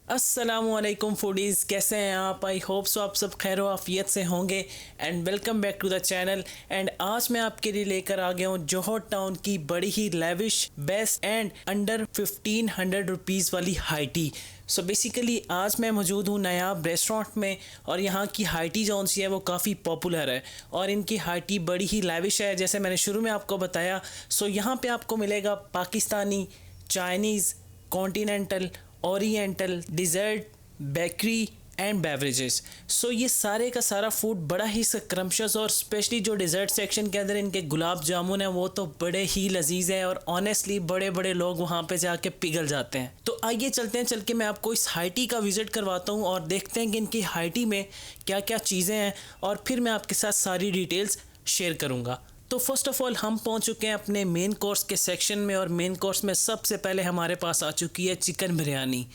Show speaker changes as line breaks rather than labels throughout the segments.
अस्सलामुअलैकुम फूडीज़, कैसे हैं आप? आई होप सो आप सब खैर आफियत से होंगे and welcome back to the channel. And आज मैं आपके लिए लेकर आ गया हूँ जोहर टाउन की बड़ी ही lavish best and under 1500 rupees वाली हाई टी। सो बेसिकली आज मैं मौजूद हूँ नायाब रेस्टोरेंट में और यहाँ की हाई टी जो सी है वो काफ़ी पॉपुलर है और इनकी हाई टी बड़ी ही लेविश है, जैसे मैंने शुरू में आपको बताया। सो यहाँ पे आपको मिलेगा Pakistani, Chinese, continental, oriental, dessert, bakery and beverages. So ये सारे का सारा फूड बड़ा ही स्क्रम्पशियस और स्पेशली जो डिज़र्ट सेक्शन के अंदर इनके गुलाब जामुन है वो तो बड़े ही लजीज है और ऑनेस्टली बड़े बड़े लोग वहाँ पे जाके पिघल जाते हैं। तो आइए चलते हैं, चल के मैं आपको इस हाई टी का विज़िट करवाता हूँ और देखते हैं कि इनकी हाई टी में क्या क्या चीज़ें हैं और फिर मैं आपके साथ सारी डिटेल्स शेयर करूँगा। तो फर्स्ट ऑफ ऑल हम पहुंच चुके हैं अपने मेन कोर्स के सेक्शन में और मेन कोर्स में सबसे पहले हमारे पास आ चुकी है चिकन बिरयानी।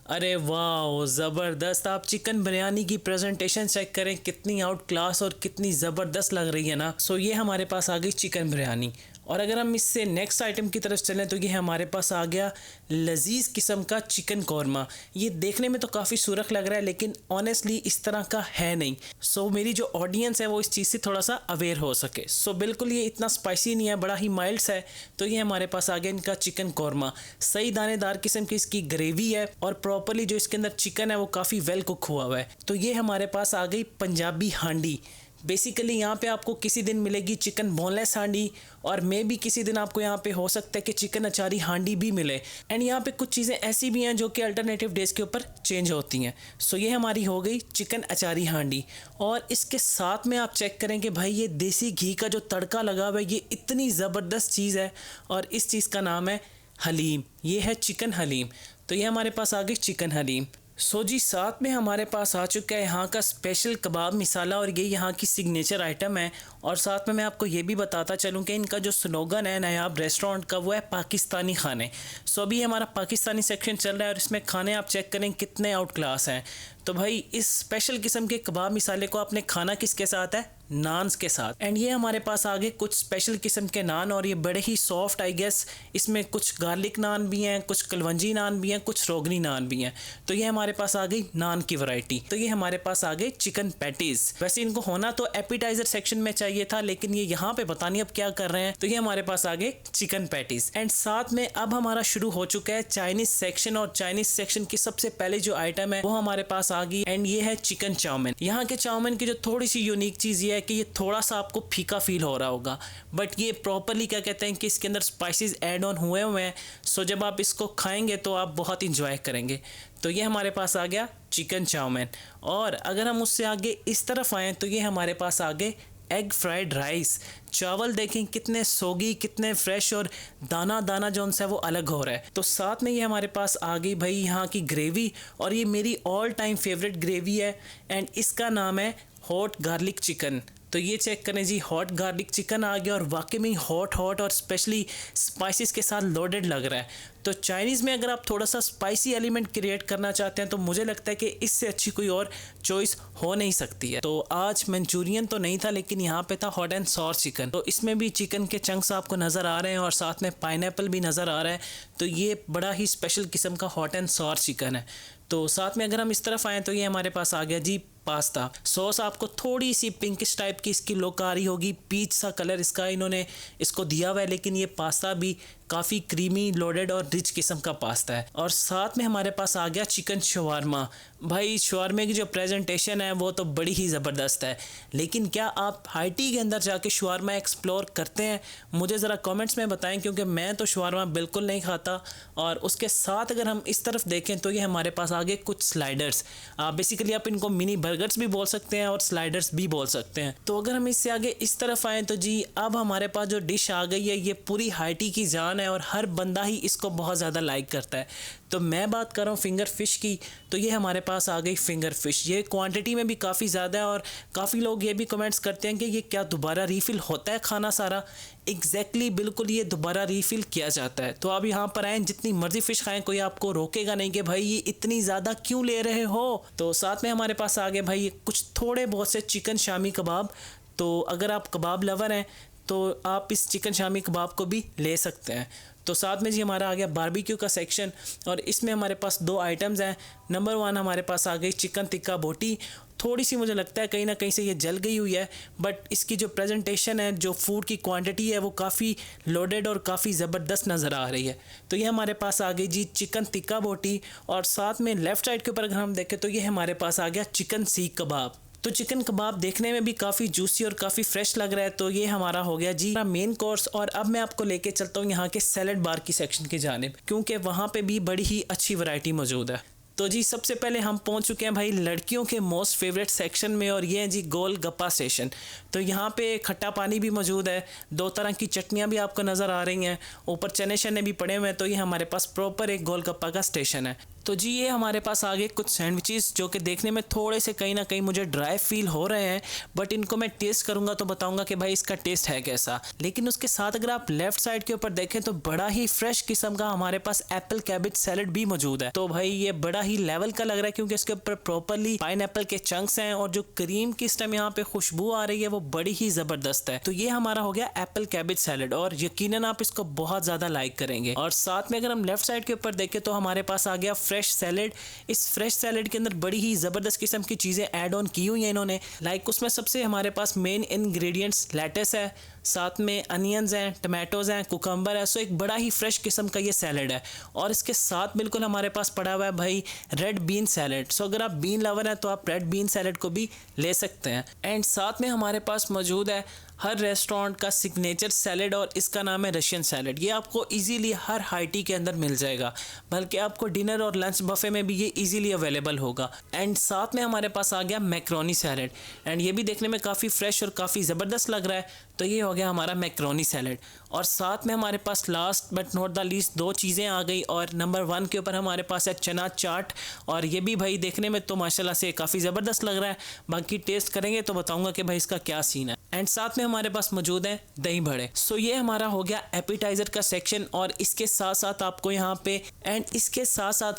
अरे वाह, ज़बरदस्त! आप चिकन बिरयानी की प्रेजेंटेशन चेक करें, कितनी आउट क्लास और कितनी ज़बरदस्त लग रही है ना। सो ये हमारे पास आ गई चिकन बिरयानी। और अगर हम इससे नेक्स्ट आइटम की तरफ चलें तो ये हमारे पास आ गया लजीज किस्म का चिकन कौरमा। ये देखने में तो काफ़ी सुरख लग रहा है लेकिन ऑनेस्टली इस तरह का है नहीं। सो मेरी जो ऑडियंस है वो इस चीज़ से थोड़ा सा अवेयर हो सके। सो बिल्कुल ये इतना स्पाइसी नहीं है, बड़ा ही माइल्ड है। तो ये हमारे पास आ गया इनका चिकन कौरमा। सही दानेदार किस्म की इसकी ग्रेवी है और प्रॉपरली जो इसके अंदर चिकन है वो काफ़ी वेल कुक हुआ हुआ है। तो ये हमारे पास आ गई पंजाबी हांडी। बेसिकली यहाँ पे आपको किसी दिन मिलेगी चिकन बोनलेस हांडी और मे भी किसी दिन आपको यहाँ पे हो सकता है कि चिकन अचारी हांडी भी मिले। एंड यहाँ पे कुछ चीज़ें ऐसी भी हैं जो कि अल्टरनेटिव डेज के ऊपर चेंज होती हैं। सो ये हमारी हो गई चिकन अचारी हांडी। और इसके साथ में आप चेक करें कि भाई ये देसी घी का जो तड़का लगा हुआ है ये इतनी ज़बरदस्त चीज़ है और इस चीज़ का नाम है हलीम। ये है चिकन हलीम। तो ये हमारे पास आ गई चिकन हलीम। सो जी, साथ में हमारे पास आ चुका है यहाँ का स्पेशल कबाब मिसाला और ये यहाँ की सिग्नेचर आइटम है। और साथ में मैं आपको ये भी बताता चलूँ कि इनका जो स्लोगन है नायाब रेस्टोरेंट का वो है पाकिस्तानी खाने। सो अभी हमारा पाकिस्तानी सेक्शन चल रहा है और इसमें खाने आप चेक करें कितने आउट क्लास हैं। तो भाई इस स्पेशल किस्म के कबाब मिसाले को आपने खाना किसके साथ है? नान्स के साथ। एंड ये हमारे पास आगे कुछ स्पेशल किस्म के नान और ये बड़े ही सॉफ्ट, आई गेस इसमें कुछ गार्लिक नान भी हैं, कुछ कलवंजी नान भी हैं, कुछ रोगनी नान भी हैं। तो ये हमारे पास आ गई नान की वैरायटी। तो ये हमारे पास आ गए चिकन पैटीज। वैसे इनको होना तो एपिटाइजर सेक्शन में चाहिए था लेकिन ये यहाँ पे पता नहीं अब क्या कर रहे हैं। तो ये हमारे पास आ गए चिकन पैटीज। एंड साथ में अब हमारा शुरू हो चुका है चाइनीज सेक्शन और चाइनीज सेक्शन की सबसे पहले जो आइटम है वो हमारे पास आ गई एंड ये है चिकन चाउमीन। यहाँ के चाउमीन की जो थोड़ी सी यूनिक चीज़ ये है कि ये थोड़ा सा आपको फीका फील हो रहा होगा बट ये प्रॉपरली क्या कहते हैं कि इसके अंदर स्पाइसेस ऐड ऑन हुए हुए हैं। सो जब आप इसको खाएंगे तो आप बहुत इंजॉय करेंगे। तो ये हमारे पास आ गया चिकन चाउमीन। और अगर हम उससे आगे इस तरफ आएँ तो ये हमारे पास आ गए एग फ्राइड राइस। चावल देखें कितने सोगी, कितने फ्रेश और दाना दाना जो उनसे वो अलग हो रहा है। तो साथ में ये हमारे पास आ गई भाई यहाँ की ग्रेवी और ये मेरी ऑल टाइम फेवरेट ग्रेवी है एंड इसका नाम है हॉट गार्लिक चिकन। तो ये चेक करें जी, हॉट गार्लिक चिकन आ गया और वाकई में हॉट और स्पेशली स्पाइसेस के साथ लोडेड लग रहा है। तो चाइनीज़ में अगर आप थोड़ा सा स्पाइसी एलिमेंट क्रिएट करना चाहते हैं तो मुझे लगता है कि इससे अच्छी कोई और चॉइस हो नहीं सकती है। तो आज मंचूरियन तो नहीं था लेकिन यहाँ पे था हॉट एंड सॉर चिकन। तो इसमें भी चिकन के चंक्स आपको नज़र आ रहे हैं और साथ में पाइनएप्पल भी नज़र आ रहा है। तो ये बड़ा ही स्पेशल किस्म का हॉट एंड सॉर चिकन है। तो साथ में अगर हम इस तरफ आएँ तो ये हमारे पास आ गया जी पास्ता। सॉस आपको थोड़ी सी पिंकिश टाइप की इसकी लुक आ रही होगी, पीच सा कलर इसका इन्होंने इसको दिया हुआ है लेकिन ये पास्ता भी काफ़ी क्रीमी, लोडेड और रिच किस्म का पास्ता है। और साथ में हमारे पास आ गया चिकन शवारमा। भाई शवारमे की जो प्रेजेंटेशन है वो तो बड़ी ही ज़बरदस्त है लेकिन क्या आप हाई टी के अंदर जाके शवारमा एक्सप्लोर करते हैं? मुझे ज़रा कमेंट्स में बताएं क्योंकि मैं तो शवारमा बिल्कुल नहीं खाता। और उसके साथ अगर हम इस तरफ देखें तो ये हमारे पास आ गए कुछ स्लाइडर्स। बेसिकली आप इनको मिनी बर्गर्स भी बोल सकते हैं और स्लाइडर्स भी बोल सकते हैं। तो अगर हम इससे आगे इस तरफ आएँ तो जी अब हमारे पास जो डिश आ गई है ये पूरी हाई टी की जान है और हर बंदा ही इसको बहुत ज़्यादा लाइक करता है। तो मैं बात कर रहा हूँ फिंगर फ़िश की। तो ये हमारे पास आ गई फिंगर फ़िश। ये क्वांटिटी में भी काफ़ी ज़्यादा है और काफ़ी लोग ये भी कमेंट्स करते हैं कि ये क्या दोबारा रीफ़िल होता है खाना सारा? एग्जैक्टली बिल्कुल ये दोबारा रीफ़िल किया जाता है। तो आप यहाँ पर आएँ, जितनी मर्ज़ी फ़िश खाएँ, कोई आपको रोकेगा नहीं कि भाई ये इतनी ज़्यादा क्यों ले रहे हो। तो साथ में हमारे पास आ गए भाई कुछ थोड़े बहुत से चिकन शामी कबाब। तो अगर आप कबाब लवर हैं तो आप इस चिकन शामी कबाब को भी ले सकते हैं। तो साथ में जी हमारा आ गया बारबेक्यू का सेक्शन, और इसमें हमारे पास 2 आइटम्स हैं। नंबर 1 हमारे पास आ गई चिकन टिक्का बोटी। थोड़ी सी मुझे लगता है कहीं ना कहीं से ये जल गई हुई है, बट इसकी जो प्रेजेंटेशन है, जो फूड की क्वांटिटी है, वो काफ़ी लोडेड और काफ़ी ज़बरदस्त नज़र आ रही है। तो ये हमारे पास आ गई जी चिकन टिक्का बोटी, और साथ में लेफ़्ट साइड के ऊपर अगर हम देखें तो ये हमारे पास आ गया चिकन सीख कबाब। तो चिकन कबाब देखने में भी काफ़ी जूसी और काफ़ी फ्रेश लग रहा है। तो ये हमारा हो गया जी मेन कोर्स, और अब मैं आपको लेके चलता हूँ यहाँ के सैलड बार की सेक्शन की जानिब, क्योंकि वहाँ पे भी बड़ी ही अच्छी वैरायटी मौजूद है। तो जी सबसे पहले हम पहुंच चुके हैं भाई लड़कियों के मोस्ट फेवरेट सेक्शन में, और ये है जी गोल गप्पा स्टेशन। तो यहाँ पे खट्टा पानी भी मौजूद है, 2 तरह की चटनियाँ भी आपको नज़र आ रही हैं, ऊपर चने शने भी पड़े हुए हैं। तो ये हमारे पास प्रॉपर एक गोल गप्पा का स्टेशन है। तो जी ये हमारे पास आ गए कुछ सैंडविचेस, जो कि देखने में थोड़े से कहीं ना कहीं मुझे ड्राई फील हो रहे हैं, बट इनको मैं टेस्ट करूंगा तो बताऊंगा कि भाई इसका टेस्ट है कैसा। लेकिन उसके साथ अगर आप लेफ्ट साइड के ऊपर देखें तो बड़ा ही फ्रेश किस्म का हमारे पास एप्पल कैबेज सैलड भी मौजूद है। तो भाई ये बड़ा ही लेवल का लग रहा है, क्योंकि इसके ऊपर प्रॉपरली पाइनएप्पल के चंक्स हैं, और जो क्रीम की इस टाइम यहाँ पे खुशबू आ रही है वो बड़ी ही जबरदस्त है। तो ये हमारा हो गया एप्पल कैबेज सैलड, और यकीनन आप इसको बहुत ज्यादा लाइक करेंगे। और साथ में अगर हम लेफ्ट साइड के ऊपर देखें तो हमारे पास आ गया फ्रेश सैलड। इस फ्रेश सैलेड के अंदर बड़ी ही ज़बरदस्त किस्म की चीज़ें ऐड ऑन की हुई हैं इन्होंने। लाइक उसमें सबसे हमारे पास मेन इंग्रेडिएंट्स लेटस है, साथ में अनियंस हैं, टमाटोज़ हैं, कुकम्बर है। सो एक बड़ा ही फ्रेश किस्म का ये सैलड है। और इसके साथ बिल्कुल हमारे पास पड़ा हुआ है भाई रेड बीन सैलड। सो अगर आप बीन लवर हैं तो आप रेड बीन सैलड को भी ले सकते हैं। एंड साथ में हमारे पास मौजूद है हर रेस्टोरेंट का सिग्नेचर सैलड, और इसका नाम है रशियन सैलड। ये आपको इजीली हर हाई के अंदर मिल जाएगा, बल्कि आपको डिनर और लंच बफे में भी ये इजीली अवेलेबल होगा। एंड साथ में हमारे पास आ गया मैक्रोनी सैलड, एंड ये भी देखने में काफ़ी फ्रेश और काफ़ी ज़बरदस्त लग रहा है। तो ये हो गया हमारा मैक्रोनी सैलड। और साथ में हमारे पास last but not the least 2 चीज़ें आ गई, और नंबर 1 के ऊपर हमारे पास है चना चाट, और ये भी भाई देखने में तो माशाल्लाह से काफ़ी ज़बरदस्त लग रहा है। बाकी टेस्ट करेंगे तो बताऊंगा कि भाई इसका क्या सीन है। एंड साथ में हमारे पास मौजूद है दही बड़े। सो ये हमारा हो गया एपिटाइजर का सेक्शन, और इसके साथ साथ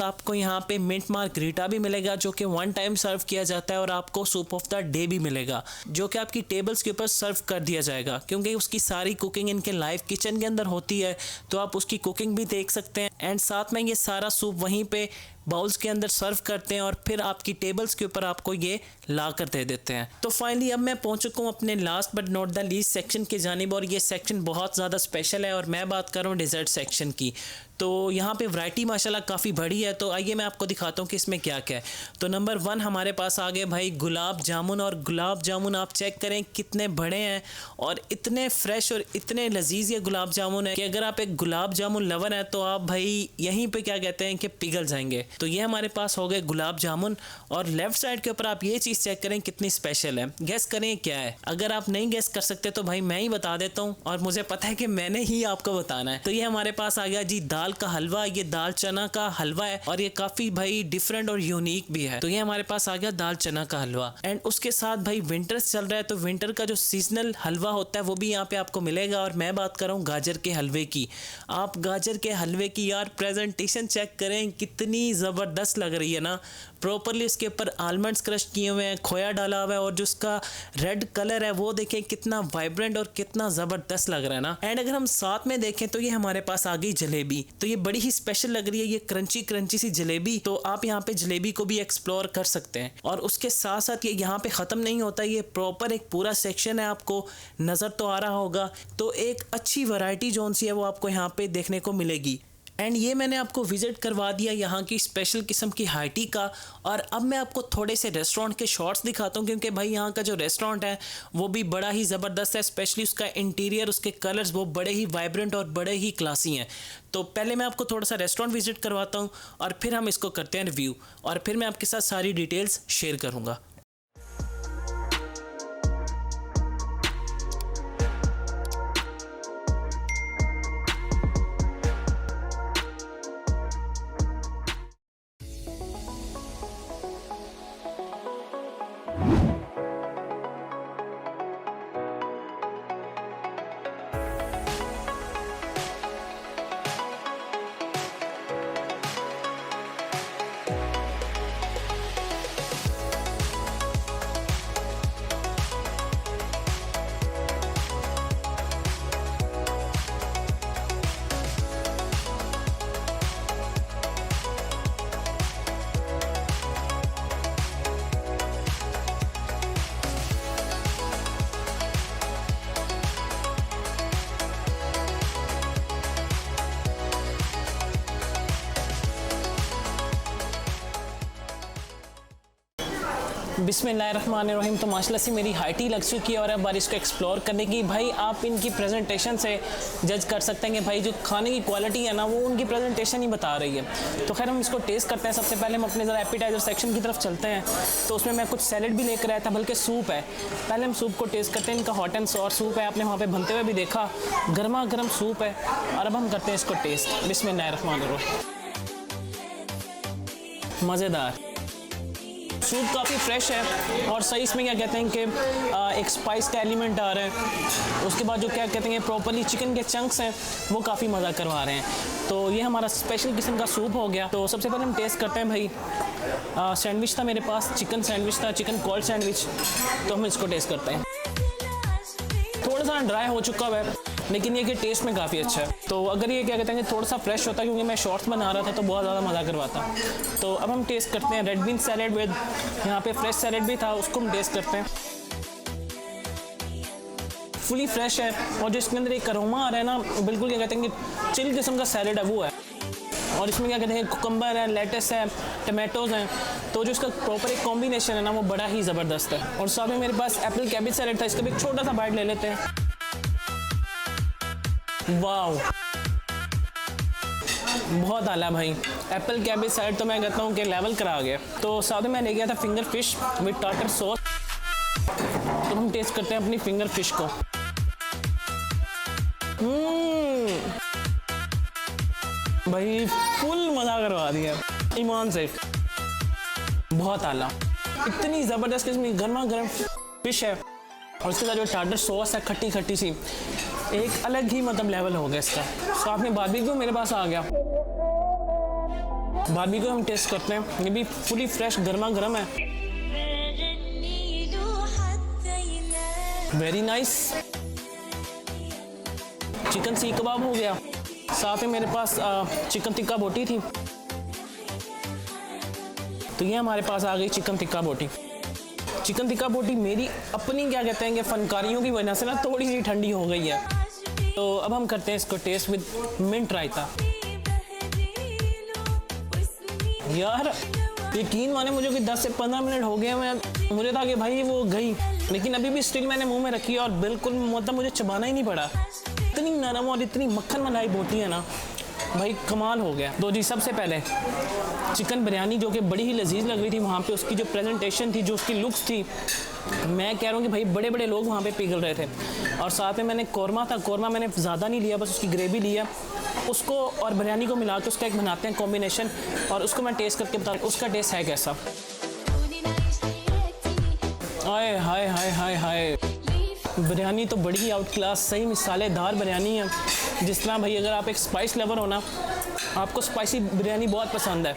आपको यहाँ पे मिंट मार्गरीटा भी मिलेगा, जो कि 1 टाइम सर्व किया जाता है, और आपको सूप ऑफ द डे भी मिलेगा, जो कि आपकी टेबल्स के ऊपर सर्व कर दिया जाएगा, क्योंकि उसकी सारी कुकिंग इनके लाइव किचन के अंदर होती है। तो आप उसकी कुकिंग भी देख सकते हैं। एंड साथ में ये सारा सूप वहीं पे बाउल्स के अंदर सर्व करते हैं, और फिर आपकी टेबल्स के ऊपर आपको ये ला कर दे देते हैं। तो फाइनली अब मैं पहुंच चुका हूँ अपने last but not the least section की जानिब, और ये सेक्शन बहुत ज़्यादा स्पेशल है, और मैं बात कर रहा हूँ डिज़र्ट सेक्शन की। तो यहाँ पे वैरायटी माशाल्लाह काफ़ी बड़ी है। तो आइए मैं आपको दिखाता हूँ कि इसमें क्या क्या है। तो नंबर 1 हमारे पास आ गए भाई गुलाब जामुन, और गुलाब जामुन आप चेक करें कितने बड़े हैं और इतने फ्रेश और इतने लजीज ये गुलाब जामुन है कि अगर आप एक गुलाब जामुन लवर हैं तो आप भाई यहीं पे क्या कहते हैं कि पिघल जाएंगे। तो ये हमारे पास हो गए गुलाब जामुन, और लेफ्ट साइड के ऊपर आप ये चीज़ चेक करें कितनी स्पेशल है। गेस करें क्या है। अगर आप नहीं गेस कर सकते तो भाई मैं ही बता देता हूँ, और मुझे पता है कि मैंने ही आपको बताना है। तो ये हमारे पास आ गया जी दाल का हलवा। ये दाल चना का हलवा है, और ये काफ़ी भाई डिफरेंट और यूनिक भी है। तो ये हमारे पास आ गया दाल चना का हलवा। एंड उसके साथ भाई विंटर्स चल रहा है, तो विंटर का जो सीजनल हलवा होता है वो भी यहाँ पे आपको मिलेगा, और मैं बात कर रहा हूँ गाजर के हलवे की। आप गाजर के हलवे की यार प्रेजेंटेशन चेक करें कितनी ज़बरदस्त लग रही है ना। प्रॉपरली इसके ऊपर आलमंड्स क्रश किए हुए हैं, खोया डाला हुआ है, और जो उसका रेड कलर है वो देखें कितना वाइब्रेंट और कितना ज़बरदस्त लग रहा है ना। एंड अगर हम साथ में देखें तो ये हमारे पास आ गई जलेबी। तो ये बड़ी ही स्पेशल लग रही है, ये क्रंची क्रंची सी जलेबी। तो आप यहाँ पे जलेबी को भी एक्सप्लोर कर सकते हैं। और उसके साथ साथ ये यहाँ पे ख़त्म नहीं होता, ये प्रॉपर एक पूरा सेक्शन है, आपको नज़र तो आ रहा होगा। तो एक अच्छी वैरायटी जोन सी है वो आपको यहाँ पे देखने को मिलेगी। एंड ये मैंने आपको विज़िट करवा दिया यहाँ की स्पेशल किस्म की हाई टी का। और अब मैं आपको थोड़े से रेस्टोरेंट के शॉट्स दिखाता हूँ, क्योंकि भाई यहाँ का जो रेस्टोरेंट है वो भी बड़ा ही ज़बरदस्त है। स्पेशली उसका इंटीरियर, उसके कलर्स वो बड़े ही वाइब्रेंट और बड़े ही क्लासी हैं। तो पहले मैं आपको थोड़ा सा रेस्टोरेंट विज़िट करवाता हूँ, और फिर हम इसको करते हैं रिव्यू, और फिर मैं आपके साथ सारी डिटेल्स शेयर करूँगा। बिस्मिल्लाहिर्रहमानिर्रहीम। तो माशाल्लाह से मेरी हाइट ही लग चुकी है और अब बार इसको एक्सप्लोर करने की। भाई आप इनकी प्रेजेंटेशन से जज कर सकते हैं कि भाई जो खाने की क्वालिटी है ना वो उनकी प्रेजेंटेशन ही बता रही है। तो खैर हम इसको टेस्ट करते हैं। सबसे पहले हम अपने ज़रा एपिटाइजर सेक्शन की तरफ चलते हैं। तो उसमें मैं कुछ सैलेड भी लेकर आया था, बल्कि सूप है। पहले हम सूप को टेस्ट करते हैं। इनका हॉट एंड सॉर सूप है, आपने वहाँ पर बनते हुए भी देखा, गर्मा गर्म सूप है। और अब हम करते हैं इसको टेस्ट। बिस्मिल्लाहिर्रहमानिर्रहीम। मज़ेदार सूप, काफ़ी फ्रेश है और सही इसमें क्या कहते हैं कि एक स्पाइस का एलिमेंट आ रहा है। उसके बाद जो क्या कहते हैं प्रॉपर्ली चिकन के चंक्स हैं वो काफ़ी मज़ा करवा रहे हैं। तो ये हमारा स्पेशल किस्म का सूप हो गया। तो सबसे पहले हम टेस्ट करते हैं। भाई सैंडविच था मेरे पास, चिकन सैंडविच था, चिकन कोल्ड सैंडविच। तो हम इसको टेस्ट करते हैं। थोड़ा सा ड्राई हो चुका हुआ है, लेकिन ये कि टेस्ट में काफ़ी अच्छा है। तो अगर ये क्या कहते हैं कि थोड़ा सा फ्रेश होता, क्योंकि मैं शॉर्ट्स बना रहा था तो बहुत ज़्यादा मज़ा करवाता। तो अब हम टेस्ट करते हैं रेड बीन सैलेड विद, यहाँ पे फ्रेश सैलेड भी था, उसको हम टेस्ट करते हैं। फुली फ्रेश है और जो इसके अंदर एक अरोमा आ रहा है ना, बिल्कुल क्या कहते हैं कि चिल किस्म का सैलेड है वो है। और इसमें क्या कहते हैं कुकम्बर है, लेटस है, टमाटोज़ हैं। तो जो इसका प्रॉपर एक कॉम्बिनेशन है ना वो बड़ा ही ज़बरदस्त है। और साथ में मेरे पास एप्पल कैबेज सैलेड था, इसका भी एक छोटा सा बाइट ले लेते हैं। वाव, बहुत आला भाई। एप्पल कैबेज सैलेड तो मैं कहता हूँ कि लेवल करा गया। तो साथ में मैं ले गया था finger fish with tartar sauce. तो हम टेस्ट करते हैं अपनी फिंगर फिश को। भाई फुल मज़ा करवा दिया ईमान से, बहुत आला। इतनी ज़बरदस्त किस्म की गर्मा गर्म फिश है और उसके साथ जो टार्टर सॉस है खट्टी खट्टी सी, एक अलग ही मतलब लेवल हो गया इसका। साथ में बारबेक्यू मेरे पास आ गया। बारबेक्यू हम टेस्ट करते हैं। ये भी फुली फ्रेश गर्मा गर्म है, वेरी नाइस। चिकन सीख कबाब हो गया। साथ में मेरे पास चिकन टिक्का बोटी थी। तो ये हमारे पास आ गई चिकन टिक्का बोटी। चिकन टिक्का बोटी मेरी अपनी क्या कहते हैं कि फनकारियों की वजह से ना थोड़ी सी ठंडी हो गई है। तो अब हम करते हैं इसको टेस्ट विद मिंट रायता। यार यकीन माने मुझे कि 10 से 15 मिनट हो गए हैं, मुझे था कि भाई वो गई, लेकिन अभी भी स्टिल मैंने मुंह में रखी और बिल्कुल मतलब मुझे चबाना ही नहीं पड़ा। इतनी नरम और इतनी मक्खन मलाई बोटी है ना भाई, कमाल हो गया। तो जी सबसे पहले चिकन बिरयानी जो कि बड़ी ही लजीज लग रही थी वहाँ पे, उसकी जो प्रेजेंटेशन थी, जो उसकी लुक्स थी, मैं कह रहा हूँ कि भाई बड़े बड़े लोग वहाँ पे पिघल रहे थे। और साथ में मैंने कौरमा था, कौरमा मैंने ज़्यादा नहीं लिया, बस उसकी ग्रेवी लिया, उसको और बिरयानी को मिला के उसका एक बनाते हैं कॉम्बिनेशन, और उसको मैं टेस्ट करके बता उसका टेस्ट है कैसा। हाय हाय हाय हाय हाय, बिरयानी तो बड़ी ही आउट क्लास सही मिसालेदार बिरयानी है। जिस तरह भाई अगर आप एक स्पाइस लवर हो ना, आपको स्पाइसी बिरयानी बहुत पसंद है,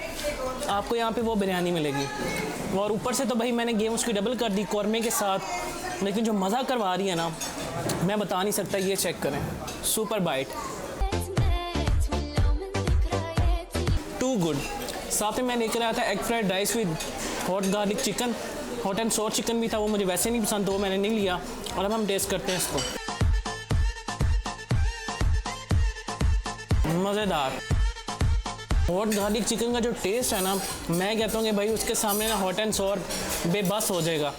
आपको यहाँ पे वो बिरयानी मिलेगी। और ऊपर से तो भाई मैंने गेम उसकी डबल कर दी कौरमे के साथ, लेकिन जो मज़ा करवा रही है ना मैं बता नहीं सकता। ये चेक करें, सुपर बाइट, टू गुड। साथ में मैं लेकर आया था egg fried rice with hot garlic chicken, hot and sour chicken भी था, वो मुझे वैसे नहीं पसंद तो वो मैंने नहीं लिया। और अब हम टेस्ट करते हैं इसको। मज़ेदार हॉट गार्लिक चिकन का जो टेस्ट है ना, मैं कहता हूँ कि भाई उसके सामने ना हॉट एंड सॉर बेबस हो जाएगा।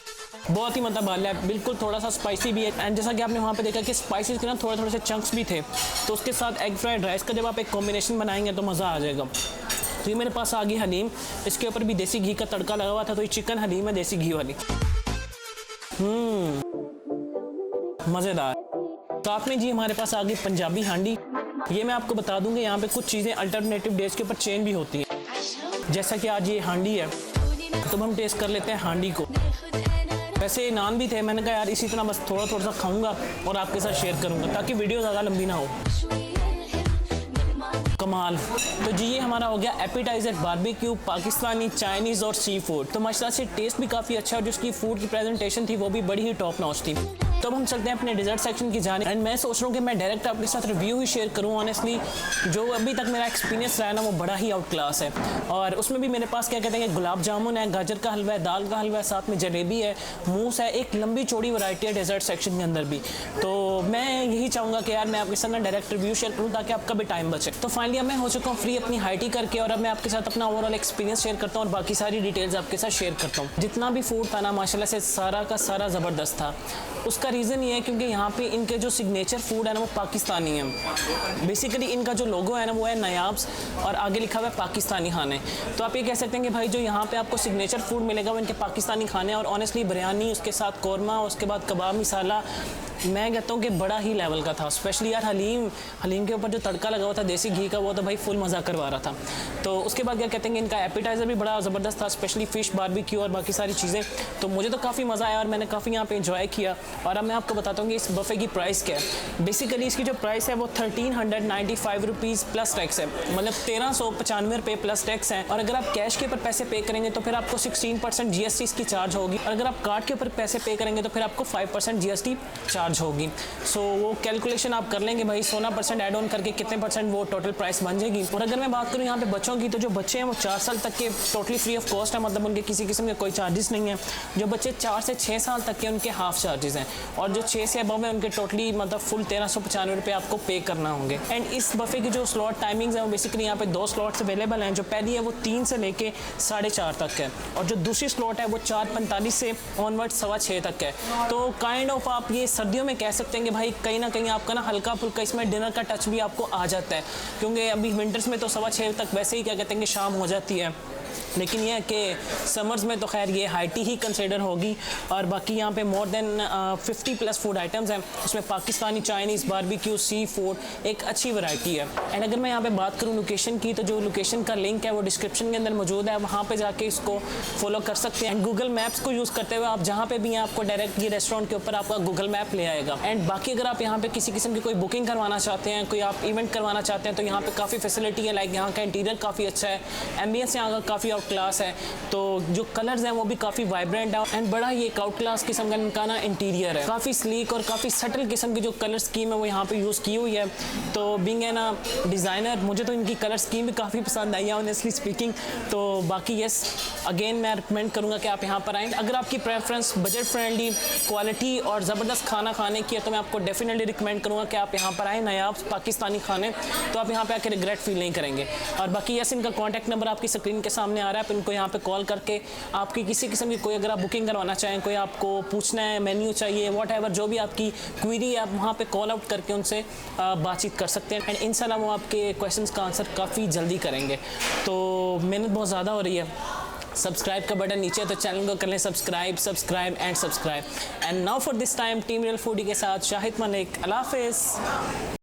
बहुत ही मतलब आला है, बिल्कुल थोड़ा सा स्पाइसी भी है। एंड जैसा कि आपने वहाँ पे देखा कि स्पाइसेस के ना थोड़े थोड़े से चंक्स भी थे, तो उसके साथ एग फ्राइड राइस का जब आप एक कॉम्बिनेशन बनाएंगे तो मज़ा आ जाएगा। तो ये मेरे पास आ गई हलीम, इसके ऊपर भी देसी घी का तड़का लगा हुआ था। तो ये चिकन हलीम है देसी घी वाली, मज़ेदार। साथ में जी हमारे पास आ गई पंजाबी हांडी। ये मैं आपको बता दूंगा यहाँ पे कुछ चीज़ें अल्टरनेटिव डेज के ऊपर चेंज भी होती हैं, जैसा कि आज ये हांडी है। तो हम टेस्ट कर लेते हैं हांडी को। वैसे नान भी थे, मैंने कहा यार इसी तरह बस थोड़ा थोड़ा सा खाऊंगा और आपके साथ शेयर करूंगा ताकि वीडियो ज़्यादा लंबी ना हो। कमाल। तो जी ये हमारा हो गया एपिटाइजर बारबेक्यू, पाकिस्तानी, चाइनीज़ और सी फूड। तो माशाल्लाह से टेस्ट भी काफ़ी अच्छा है और जो उसकी फूड की प्रेजेंटेशन थी वो भी बड़ी ही टॉप नॉच थी। तो अब हम चलते हैं अपने डिज़र्ट सेक्शन की जाने। एंड मैं सोच रहा हूँ कि मैं डायरेक्ट आपके साथ रिव्यू ही शेयर करूँ। ऑनेस्टली जो अभी तक मेरा एक्सपीरियंस रहा है ना, वो बड़ा ही आउट क्लास है। और उसमें भी मेरे पास क्या कहते हैं, गुलाब जामुन है, गाजर का हलवा है, दाल का हलवा है, साथ में जलेबी है, मूस है, एक लंबी चौड़ी वैरायटी है डेजर्ट सेक्शन के अंदर भी। तो मैं यही चाहूँगा कि यार मैं आपके साथ ना डायरेक्ट रिव्यू शेयर करूँ ताकि आपका भी टाइम बचे। तो फाइनली अब मैं हो चुका हूँ फ्री अपनी हाइटी करके, और अब मैं आपके साथ अपना ओवरऑल एक्सपीरियंस शेयर करता हूँ और बाकी सारी डिटेल्स आपके साथ शेयर करता हूँ। जितना भी फूड था ना, माशाल्लाह से सारा का सारा ज़बरदस्त था। उसका रीज़न ये है क्योंकि यहाँ पे इनके जो सिग्नेचर फूड है ना, वो पाकिस्तानी है। बेसिकली इनका जो लोगो है ना, वो है नयाब्स, और आगे लिखा हुआ है पाकिस्तानी खाने। तो आप ये कह सकते हैं कि भाई जो यहाँ पे आपको सिग्नेचर फूड मिलेगा वो इनके पाकिस्तानी खाने। और ऑनेस्टली बिरयानी, उसके साथ कौरमा, उसके बाद कबाब मसाला, मैं कहता हूँ कि बड़ा ही लेवल का था। स्पेशली यार हलीम के ऊपर जो तड़का लगा हुआ था देसी घी का, वो तो भाई फुल मज़ा करवा रहा था। तो उसके बाद क्या कहते हैं कि इनका एपिटाइज़र भी बड़ा ज़बरदस्त था, स्पेशली फ़िश बारबेक्यू और बाकी सारी चीज़ें। तो मुझे तो काफ़ी मज़ा आया और मैंने काफ़ी यहाँ पे एंजॉय किया। और अब मैं आपको बताता हूँ कि इस बफे की प्राइस क्या है। बेसिकली इसकी जो प्राइस है वो 1395 रुपीज़ प्लस टैक्स है, मतलब 1395 रुपये प्लस टैक्स है। और अगर आप कैश के ऊपर पैसे पे करेंगे तो फिर आपको 16% GST इसकी चार्ज होगी, और अगर आप कार्ड के ऊपर पैसे पे करेंगे तो फिर आपको 5% GST चार्ज होगी। सो वो कैलकुलेशन आप कर लेंगे भाई, 16% ऐड ऑन करके कितने परसेंट वो टोटल प्राइस बन जाएगी। और अगर मैं बात करूँ यहाँ पे बच्चों की, तो जो बच्चे हैं वो 4 साल तक के टोटली फ्री ऑफ कॉस्ट है, मतलब उनके किसी किस्म के कोई चार्जेस नहीं है। जो बच्चे 4 से 6 साल तक के, उनके हाफ चार्जेस हैं, और जो 6 से अबव है उनके टोटली मतलब फुल 1395 रुपये आपको पे करना होंगे। एंड इस बफे की जो स्लॉट टाइमिंग्स है वो बेसिकली यहाँ पे 2 स्लॉट्स अवेलेबल हैं। जो पहली है वो 3 से लेके 4:30 तक है, और जो दूसरी स्लॉट है वो 4:45 से ऑनवर्ड 6:15 तक है। तो काइंड ऑफ आप ये सर्दियों में कह सकते हैं कि भाई कहीं ना कहीं आपका ना हल्का फुल्का इसमें डिनर का टच भी आपको आ जाता है, क्योंकि अभी विंटर्स में तो 6:15 तक वैसे ही क्या कहते हैं कि शाम हो जाती है। लेकिन यह है कि समर्स में तो खैर ये हाइटी ही कंसिडर होगी। और बाकी यहाँ पे more than 50 plus food items हैं, उसमें Pakistani, Chinese, barbecue, sea food, एक अच्छी वैरायटी है। एंड अगर मैं यहाँ पे बात करूँ लोकेशन की, तो जो लोकेशन का लिंक है वो डिस्क्रिप्शन के अंदर मौजूद है, वहाँ पे जाके इसको फॉलो कर सकते हैं। एंड गूगल मैप्स को यूज़ करते हुए आप जहाँ पे भी हैं, आपको डायरेक्ट ये रेस्टोरेंट के ऊपर आपका गूगल मैप ले आएगा। एंड बाकी अगर आप यहाँ पे किसी किस्म की कोई बुकिंग करवाना चाहते हैं, कोई आप इवेंट करवाना चाहते हैं, तो यहाँ पे काफ़ी फैसिलिटी है। लाइक यहाँ का इंटीरियर काफ़ी अच्छा है, एम्बियंस यहाँ का काफ़ी आउट क्लास है, तो जो कलर्स हैं वो भी काफ़ी वाइब्रेंट है। एंड बड़ा ये आउट क्लास किस्म का इनका ना इंटीरियर है, काफ़ी स्लीक और काफ़ी सटल किस्म की जो कलर स्कीम है वो यहाँ पे यूज़ की हुई है। तो बीइंग है ना डिज़ाइनर, मुझे तो इनकी कलर स्कीम भी काफ़ी पसंद आई है ऑनेस्टली स्पीकिंग। तो बाकी यस, अगेन मैं रिकमेंड करूँगा कि आप यहाँ पर आएँ। अगर आपकी प्रेफरेंस बजट फ्रेंडली, क्वालिटी और ज़बरदस्त खाना खाने की है, तो मैं आपको डेफिनेटली रिकमेंड करूँगा कि आप यहाँ पर आएँ, नयाब्स पाकिस्तानी खाने। तो आप यहाँ पे आके रिग्रेट फील नहीं करेंगे। और बाकी यस, इनका कॉन्टैक्ट नंबर आपकी स्क्रीन के सामने आ रहा है, आप इनको यहाँ पे कॉल करके आपकी किसी किस्म की कोई अगर आप बुकिंग करवाना चाहें, कोई आपको पूछना है, मेन्यू चाहिए, वॉट एवर जो भी आपकी क्वेरी है, आप वहाँ पे कॉल आउट करके उनसे बातचीत कर सकते हैं। एंड इंशाल्लाह वो आपके क्वेश्चंस का आंसर काफ़ी जल्दी करेंगे। तो मेहनत बहुत ज़्यादा हो रही है। सब्सक्राइब का बटन नीचे है, तो चैनल को कर लें subscribe and now for this time team real foodie के साथ शाहिद मलिक। अल्लाह हाफिज़।